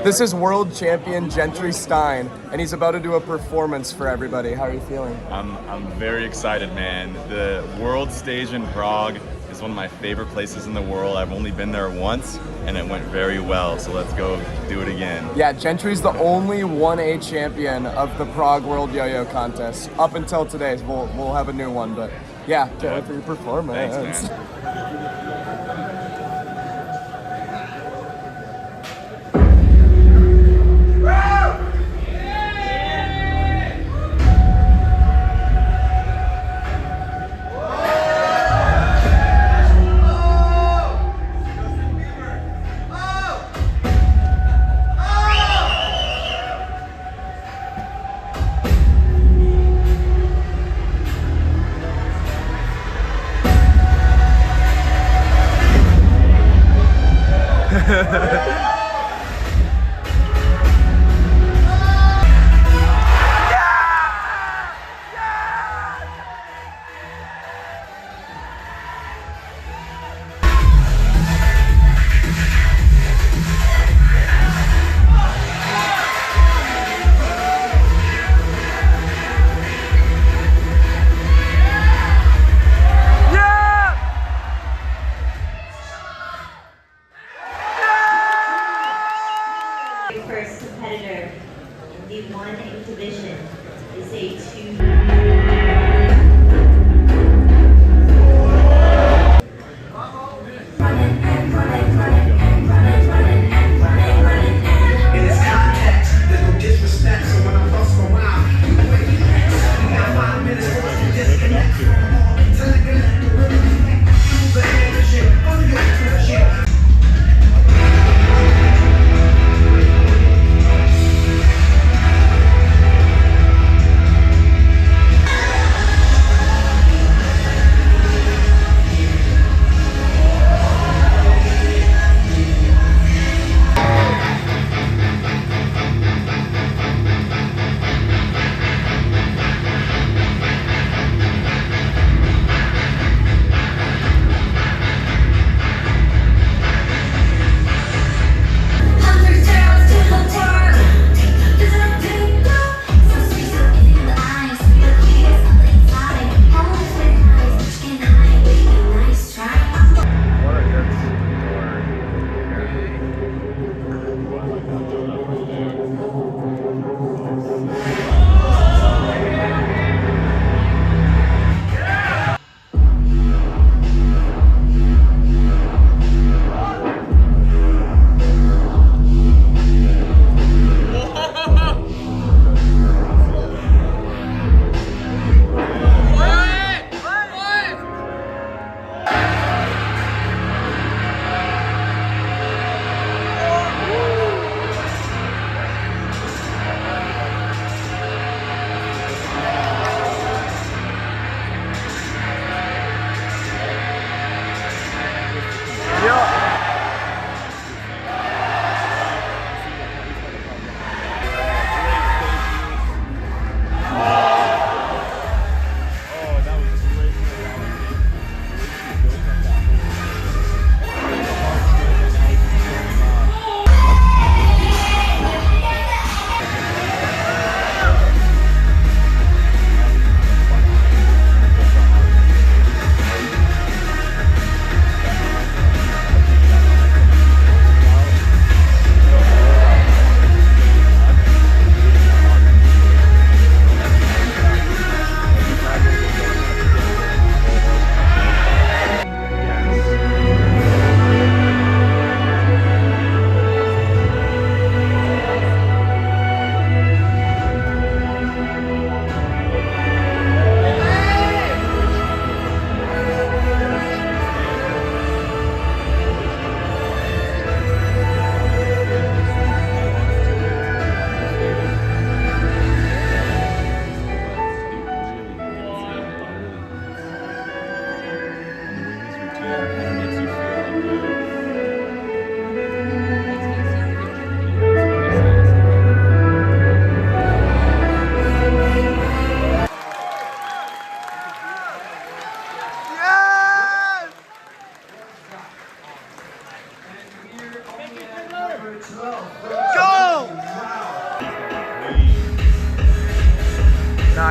This is world champion Gentry Stein, and he's about to do a performance for everybody. How are you feeling? I'm very excited, man. The world stage in Prague is one of my favorite places in the world. I've only been there once, and it went very well, so let's go do it again. Yeah, Gentry's the only 1A champion of the Prague World Yo-Yo Contest up until today. We'll have a new one, but yeah, can't wait for your performance. Thanks, man.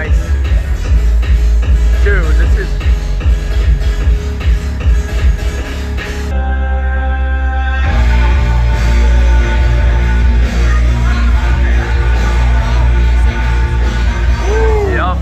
Nice. Dude, this is... Yup.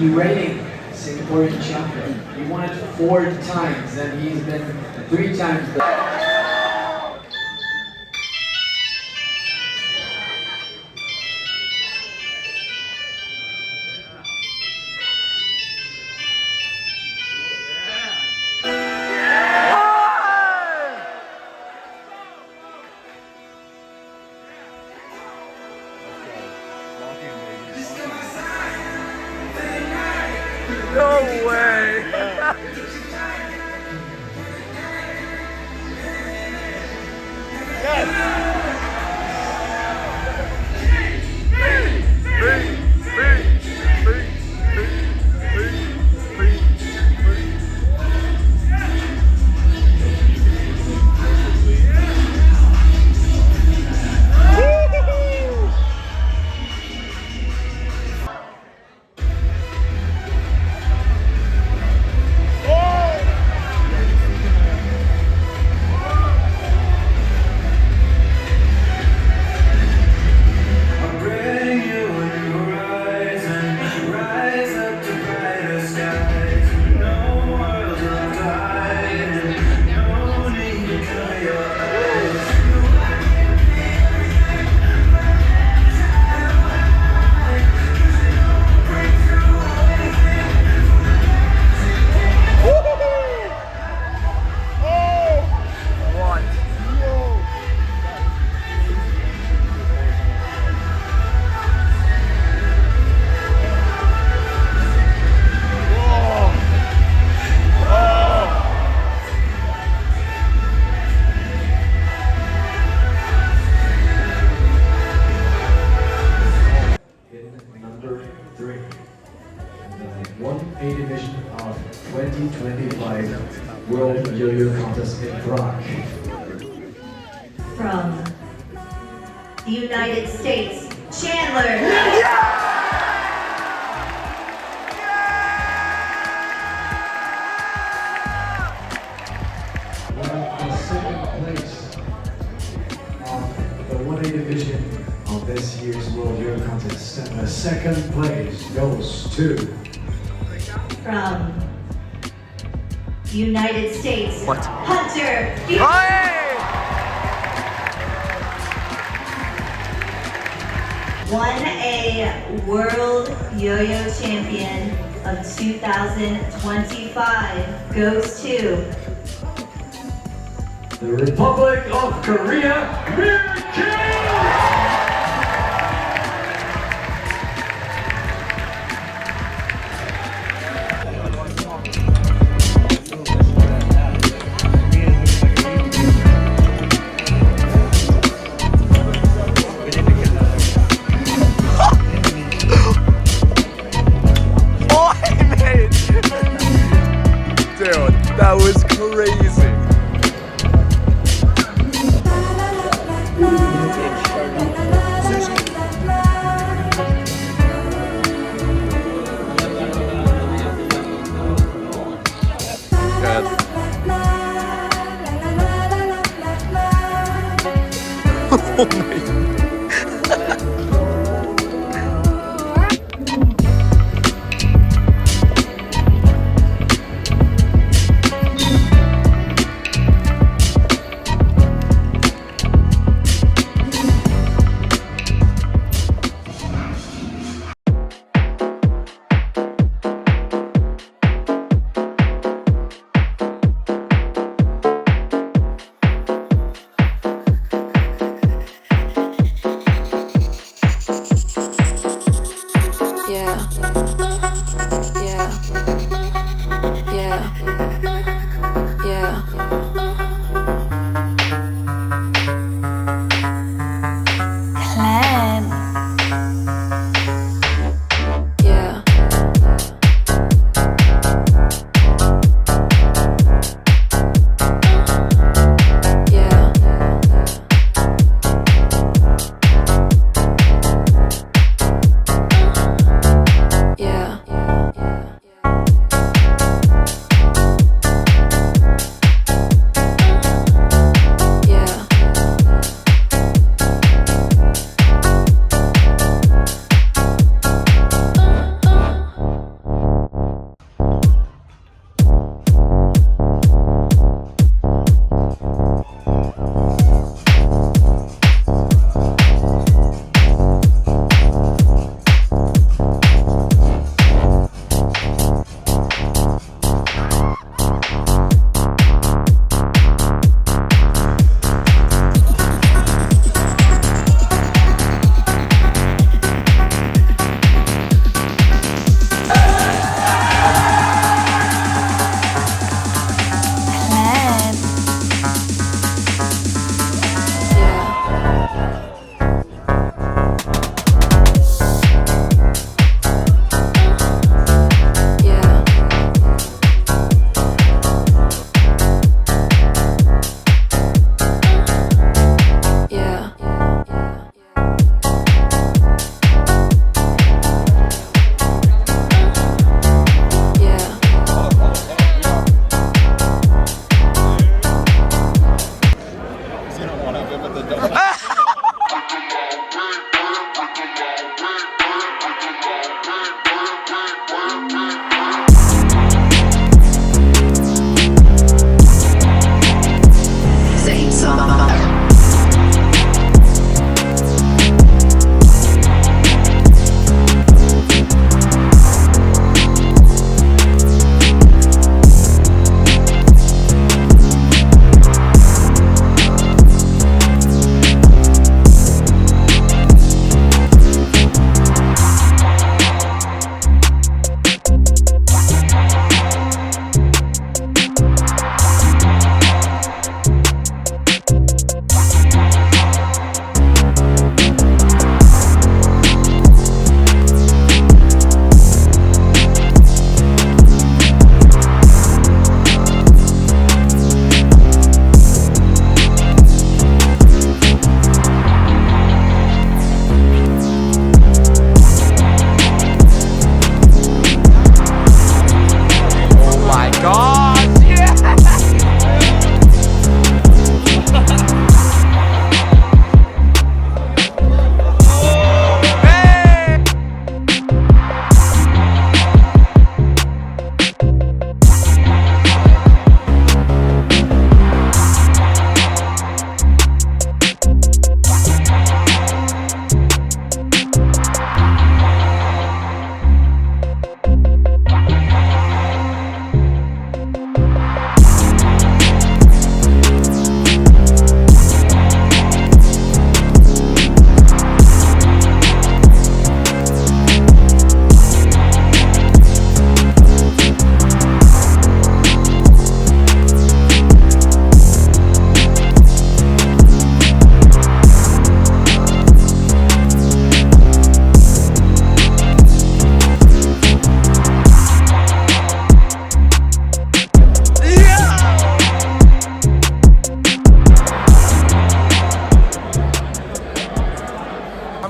The reigning Singaporean champion. He won it 4 times and he's been 3 times the... No way! Number 3, the 1A division of 2025 World Yo-Yo Contest in Prague. From the United States, Chandler. The second place of the 1A division of this year's World Yo-Yo Contest, and the second place goes to... From the United States, Hunter. Hey! 1A World Yo-Yo Champion of 2025 goes to the Republic of Korea, Mir.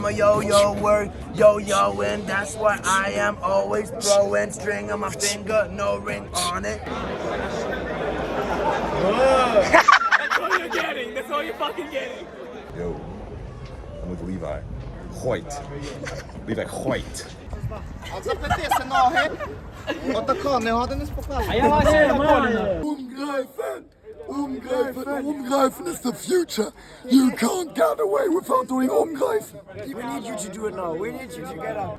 I'm a yo-yo, we're yo-yoing. That's why I am always throwing. String on my finger, no ring on it. That's all you're getting. That's all you're fucking getting. Yo, I'm with Levi. White. Levi White. Umgreifen is the future. You can't get away without doing umgreifen. We need you to do it now. We need you to get up.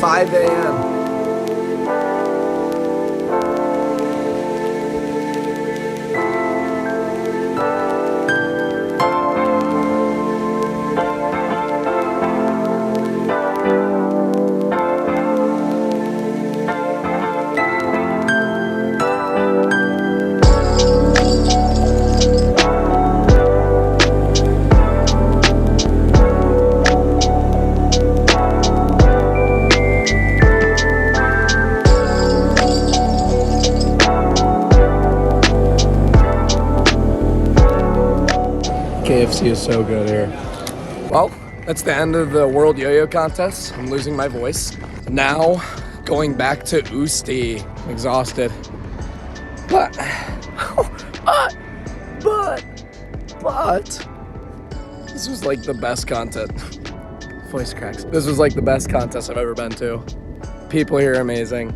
Five a.m. KFC is so good here. Well, that's the end of the World Yo-Yo Contest. I'm losing my voice. Now, going back to Usti. I'm exhausted. But, this was like the best contest. Voice cracks. This was like the best contest I've ever been to. People here are amazing.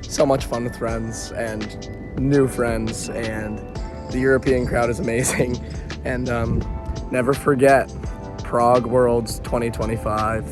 So much fun with friends and new friends, and the European crowd is amazing. And never forget, Prague Worlds 2025.